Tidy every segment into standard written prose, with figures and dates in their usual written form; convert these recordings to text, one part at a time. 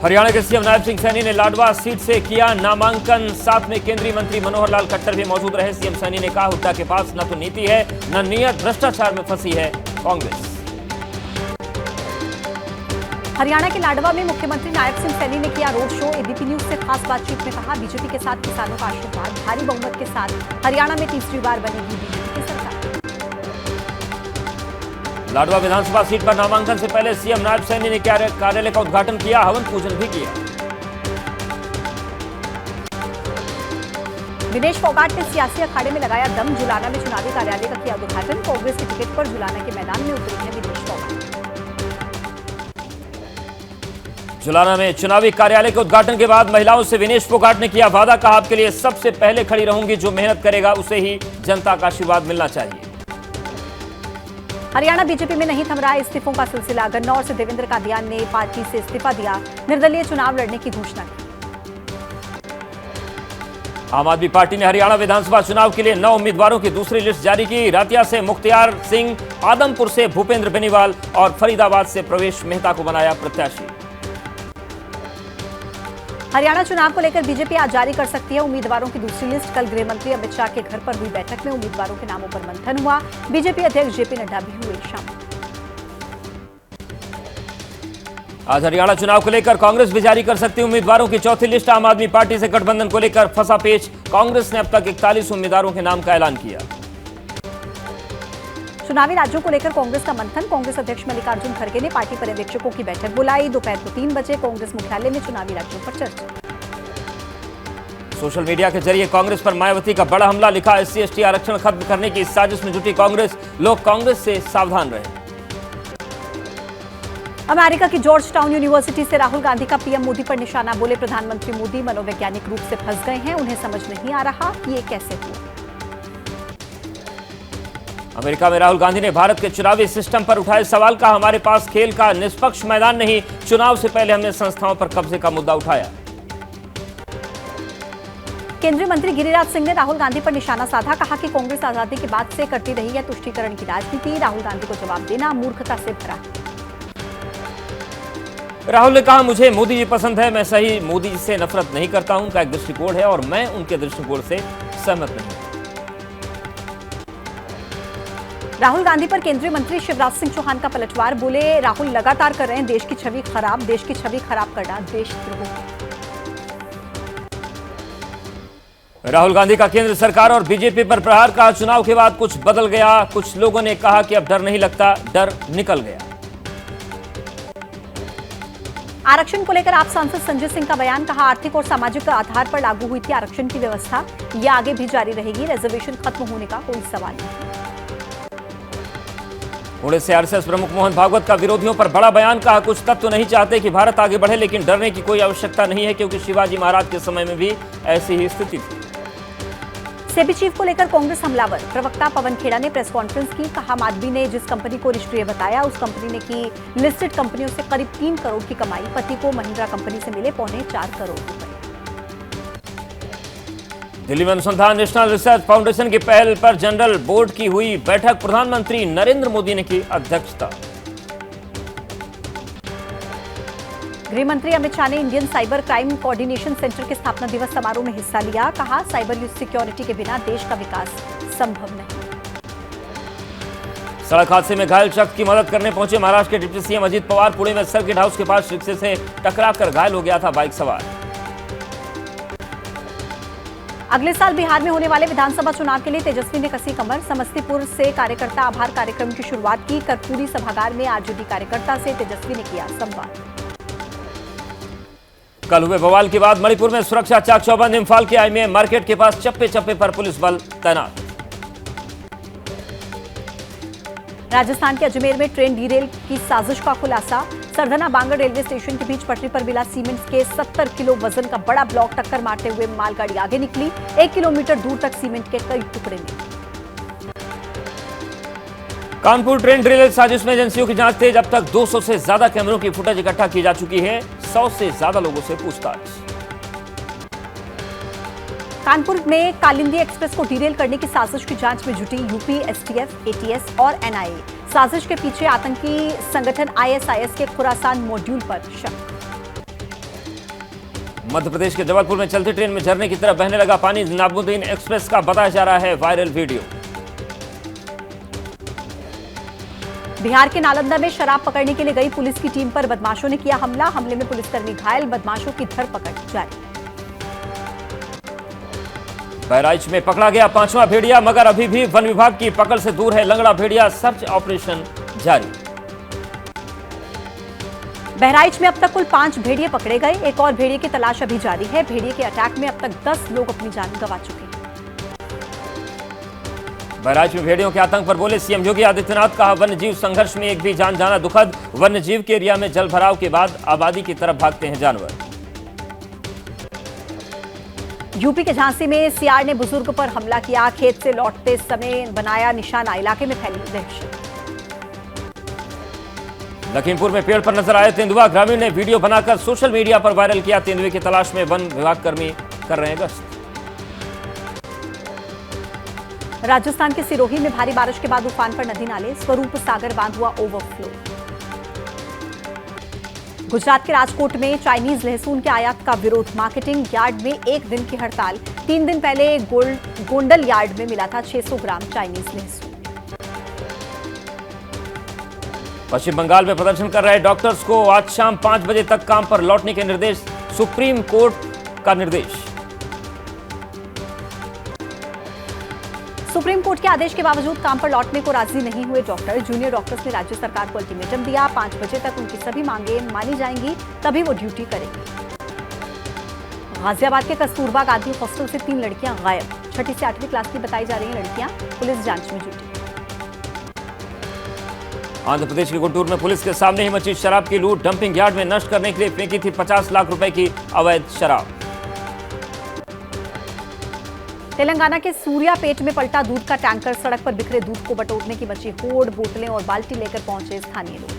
हरियाणा के सीएम नायब सिंह सैनी ने लाडवा सीट से किया नामांकन। साथ में केंद्रीय मंत्री मनोहर लाल खट्टर भी मौजूद रहे। सीएम सैनी ने कहा, हुड्डा के पास न तो नीति है न नीयत, भ्रष्टाचार में फंसी है कांग्रेस। हरियाणा के लाडवा में मुख्यमंत्री नायब सिंह सैनी ने किया रोड शो। एबीपी न्यूज से खास बातचीत में कहा, बीजेपी के साथ किसानों का आशीर्वाद, भारी बहुमत के साथ हरियाणा में तीसरी बार बनेगी बीजेपी की सरकार। लाडवा विधानसभा सीट पर नामांकन से पहले सीएम नायब सैनी ने कार्यालय का उद्घाटन किया, हवन पूजन भी किया। विनेश फोगाट ने सियासी अखाड़े में लगाया दम। जुलाना में चुनावी कार्यालय का किया उद्घाटन। कांग्रेस की टिकट पर जुलाना के मैदान में उतरे हैं विनेश फोगाट। जुलाना में चुनावी कार्यालय के उद्घाटन के बाद महिलाओं से विनेश फोगाट ने किया वादा, कहा, आपके लिए सबसे पहले खड़ी रहूंगी, जो मेहनत करेगा उसे ही जनता का आशीर्वाद मिलना चाहिए। हरियाणा बीजेपी में नहीं थम रहा इस्तीफों का सिलसिला। गन्नौर से देवेंद्र कादियान ने पार्टी से इस्तीफा दिया, निर्दलीय चुनाव लड़ने की घोषणा की। आम आदमी पार्टी ने हरियाणा विधानसभा चुनाव के लिए 9 उम्मीदवारों की दूसरी लिस्ट जारी की। रातिया से मुख्तियार सिंह, आदमपुर से भूपेंद्र बेनीवाल और फरीदाबाद से प्रवेश मेहता को बनाया प्रत्याशी। हरियाणा चुनाव को लेकर बीजेपी आज जारी कर सकती है उम्मीदवारों की दूसरी लिस्ट। कल गृह मंत्री अमित शाह के घर पर हुई बैठक में उम्मीदवारों के नामों पर मंथन हुआ। बीजेपी अध्यक्ष जेपी नड्डा भी हुए शामिल। आज हरियाणा चुनाव को लेकर कांग्रेस भी जारी कर सकती है उम्मीदवारों की चौथी लिस्ट। आम आदमी पार्टी से गठबंधन को लेकर फंसा पेच। कांग्रेस ने अब तक 41 उम्मीदवारों के नाम का ऐलान किया। चुनावी राज्यों को लेकर कांग्रेस का मंथन। कांग्रेस अध्यक्ष मल्लिकार्जुन खड़गे ने पार्टी पर्यवेक्षकों की बैठक बुलाई। दोपहर को 3 बजे कांग्रेस मुख्यालय में चुनावी राज्यों पर चर्चा। सोशल मीडिया के जरिए कांग्रेस पर मायावती का बड़ा हमला, लिखा, SC/ST आरक्षण खत्म करने की साजिश में जुटी कांग्रेस, लोग कांग्रेस से सावधान रहे। अमेरिका की जॉर्ज टाउन यूनिवर्सिटी से राहुल गांधी का पीएम मोदी पर निशाना। बोले, प्रधानमंत्री मोदी मनोवैज्ञानिक रूप से फंस गए हैं, उन्हें समझ नहीं आ रहा ये कैसे हुआ। अमेरिका में राहुल गांधी ने भारत के चुनावी सिस्टम पर उठाए सवाल, का हमारे पास खेल का निष्पक्ष मैदान नहीं, चुनाव से पहले हमने संस्थाओं पर कब्जे का मुद्दा उठाया। केंद्रीय मंत्री गिरिराज सिंह ने राहुल गांधी पर निशाना साधा। कहा कि कांग्रेस आजादी के बाद से करती रही है तुष्टीकरण की राजनीति, राहुल गांधी को जवाब देना मूर्खता से भरा। राहुल ने कहा, मुझे मोदी जी पसंद है, मैं सही मोदी जी से नफरत नहीं करता हूं, उनका एक दृष्टिकोण है और मैं उनके दृष्टिकोण से सहमत नहीं। राहुल गांधी पर केंद्रीय मंत्री शिवराज सिंह चौहान का पलटवार। बोले, राहुल लगातार कर रहे हैं देश की छवि खराब, देश की छवि खराब करना देशद्रोह। राहुल गांधी का केंद्र सरकार और बीजेपी पर प्रहार, का चुनाव के बाद कुछ बदल गया, कुछ लोगों ने कहा कि अब डर नहीं लगता, डर निकल गया। आरक्षण को लेकर आप सांसद संजय सिंह का बयान। कहा, आर्थिक और सामाजिक आधार पर लागू हुई थी आरक्षण की व्यवस्था, यह आगे भी जारी रहेगी, रिजर्वेशन खत्म होने का कोई सवाल नहीं। पुणे से आरएसएस प्रमुख मोहन भागवत का विरोधियों पर बड़ा बयान। कहा, कुछ तत्व नहीं चाहते कि भारत आगे बढ़े, लेकिन डरने की कोई आवश्यकता नहीं है, क्योंकि शिवाजी महाराज के समय में भी ऐसी ही स्थिति थी। सेबी चीफ को लेकर कांग्रेस हमलावर। प्रवक्ता पवन खेड़ा ने प्रेस कॉन्फ्रेंस की। कहा, आम आदमी ने जिस कंपनी को निष्क्रिय बताया, उस कंपनी ने की लिस्टेड कंपनियों से करीब 3 करोड़ की कमाई। पति को महिंद्रा कंपनी से मिले 3.25 करोड़ रुपए। दिल्ली में अनुसंधान नेशनल रिसर्च फाउंडेशन की पहल पर जनरल बोर्ड की हुई बैठक। प्रधानमंत्री नरेंद्र मोदी ने की अध्यक्षता। गृह मंत्री अमित शाह ने Indian cyber crime coordination centre के स्थापना दिवस समारोह में हिस्सा लिया। कहा, साइबर सिक्योरिटी के बिना देश का विकास संभव नहीं। सड़क हादसे में घायल शख्स की मदद करने पहुंचे महाराष्ट्र के डिप्टी सीएम अजित पवार। पुणे में सर्किट हाउस के पास रिक्शे से टकराकर घायल हो गया था बाइक सवार। अगले साल बिहार में होने वाले विधानसभा चुनाव के लिए तेजस्वी ने कसी कमर। समस्तीपुर से कार्यकर्ता आभार कार्यक्रम की शुरुआत की। कर्पूरी सभागार में आरजेडी कार्यकर्ता से तेजस्वी ने किया संवाद। कल हुए बवाल के बाद मणिपुर में सुरक्षा चाक चौबंद। इम्फाल के आईएमए मार्केट के पास चप्पे चप्पे पर पुलिस बल तैनात। राजस्थान के अजमेर में ट्रेन डीरेल की साजिश का खुलासा। सरधना बांगड़ रेलवे स्टेशन के बीच पटरी पर मिला सीमेंट के 70 किलो वजन का बड़ा ब्लॉक। टक्कर मारते हुए मालगाड़ी आगे निकली। 1 किलोमीटर दूर तक सीमेंट के कई टुकड़े मिले। कानपुर ट्रेन डीरेल साजिश में एजेंसियों की जांच तेज। अब तक 200 से ज्यादा कैमरों की फुटेज इकट्ठा की जा चुकी है। 100 से ज्यादा लोगों से पूछताछ। कानपुर में कालिंदी एक्सप्रेस को डीरेल करने की साजिश की जांच में जुटी यूपी, एसटीएफ, एटीएस और एनआईए। साजिश के पीछे आतंकी संगठन आईएसआईएस के खुरासान मॉड्यूल पर शक। मध्य प्रदेश के जबलपुर में चलती ट्रेन में झरने की तरह बहने लगा पानी। निजामुद्दीन एक्सप्रेस का बताया जा रहा है वायरल वीडियो। बिहार के नालंदा में शराब पकड़ने के लिए गई पुलिस की टीम पर बदमाशों ने किया हमला। हमले में पुलिसकर्मी घायल, बदमाशों की धरपकड़ जारी। बहराइच में पकड़ा गया 5वां भेड़िया, मगर अभी भी वन विभाग की पकड़ से दूर है लंगड़ा भेड़िया। सर्च ऑपरेशन जारी। बहराइच में अब तक कुल 5 भेड़िए पकड़े गए। एक और भेड़िए की तलाश अभी जारी है। भेड़िए के अटैक में अब तक 10 लोग अपनी जान गंवा चुके हैं। बहराइच में भेड़ियों के आतंक पर बोले सीएम योगी आदित्यनाथ। कहा वन्यजीव संघर्ष में एक भी जान जाना दुखद। वन्यजीव के एरिया में जल भराव के बाद आबादी की तरफ भागते हैं जानवर। यूपी के झांसी में सीआर ने बुजुर्ग पर हमला किया। खेत से लौटते समय बनाया निशाना। इलाके में फैली दहशत। लखीमपुर में पेड़ पर नजर आए तेंदुआ। ग्रामीण ने वीडियो बनाकर सोशल मीडिया पर वायरल किया। तेंदुए की तलाश में वन विभाग कर्मी कर रहे हैं गश्त। राजस्थान के सिरोही में भारी बारिश के बाद उफान पर नदी नाले। स्वरूप सागर बांध हुआ ओवरफ्लो। गुजरात के राजकोट में चाइनीज लहसुन के आयात का विरोध। मार्केटिंग यार्ड में एक दिन की हड़ताल। 3 दिन पहले गोंडल यार्ड में मिला था 600 ग्राम चाइनीज लहसुन। पश्चिम बंगाल में प्रदर्शन कर रहे डॉक्टर्स को आज शाम 5 बजे तक काम पर लौटने के निर्देश। सुप्रीम कोर्ट का निर्देश। सुप्रीम कोर्ट के आदेश के बावजूद काम पर लौटने को राजी नहीं हुए डॉक्टर। जूनियर डॉक्टर्स ने राज्य सरकार को अल्टीमेटम दिया। 5 बजे तक उनकी सभी मांगे मानी जाएंगी, तभी वो ड्यूटी करेंगे। गाजियाबाद के कस्तूरबा गांधी हॉस्टल से 3 लड़कियां गायब। 6ठी से 8वीं क्लास की बताई जा रही हैं लड़कियां। पुलिस जांच में जुटी। आंध्र प्रदेश के गुंटूर में पुलिस के सामने ही मची शराब की लूट। डंपिंग यार्ड में नष्ट करने के लिए फेंकी थी 50 लाख रुपए की अवैध शराब। तेलंगाना के सूर्यापेट में पलटा दूध का टैंकर। सड़क पर बिखरे दूध को बटोरने की मची होड़। बोतलें और बाल्टी लेकर पहुंचे स्थानीय लोग।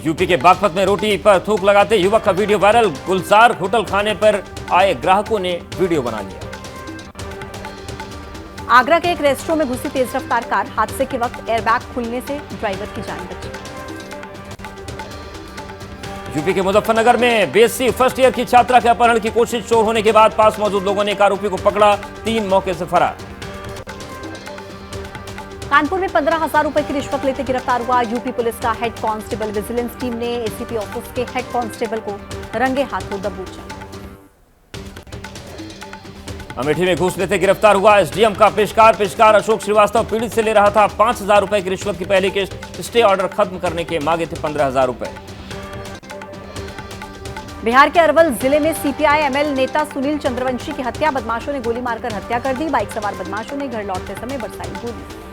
यूपी के बागपत में रोटी पर थूक लगाते युवक का वीडियो वायरल। गुलजार होटल खाने पर आए ग्राहकों ने वीडियो बना लिया। आगरा के एक रेस्टोरेंट में घुसी तेज रफ्तार कार। हादसे के वक्त एयरबैग खुलने से ड्राइवर की जान बची। यूपी के मुजफ्फरनगर में बीएससी फर्स्ट ईयर की छात्रा के अपहरण की कोशिश। चोर होने के बाद पास मौजूद लोगों ने एक आरोपी को पकड़ा। 3 मौके से फरार। कानपुर में 15,000 रुपए की रिश्वत लेते गिरफ्तार हुआ यूपी पुलिस का हेड कांस्टेबल। विजिलेंस टीम ने एसीपी ऑफिस के हेड कांस्टेबल को रंगे हाथों दबोचा। अमेठी में घूस लेते गिरफ्तार हुआ एसडीएम का पेशकार अशोक श्रीवास्तव। पीड़ित से ले रहा था 5,000 रुपए की रिश्वत की पहली किस्त। स्टे ऑर्डर खत्म करने के मांगे थे 15,000 रुपए। बिहार के अरवल जिले में सीपीआई एमएल नेता सुनील चंद्रवंशी की हत्या। बदमाशों ने गोली मारकर हत्या कर दी। बाइक सवार बदमाशों ने घर लौटते समय बरसाई गोली।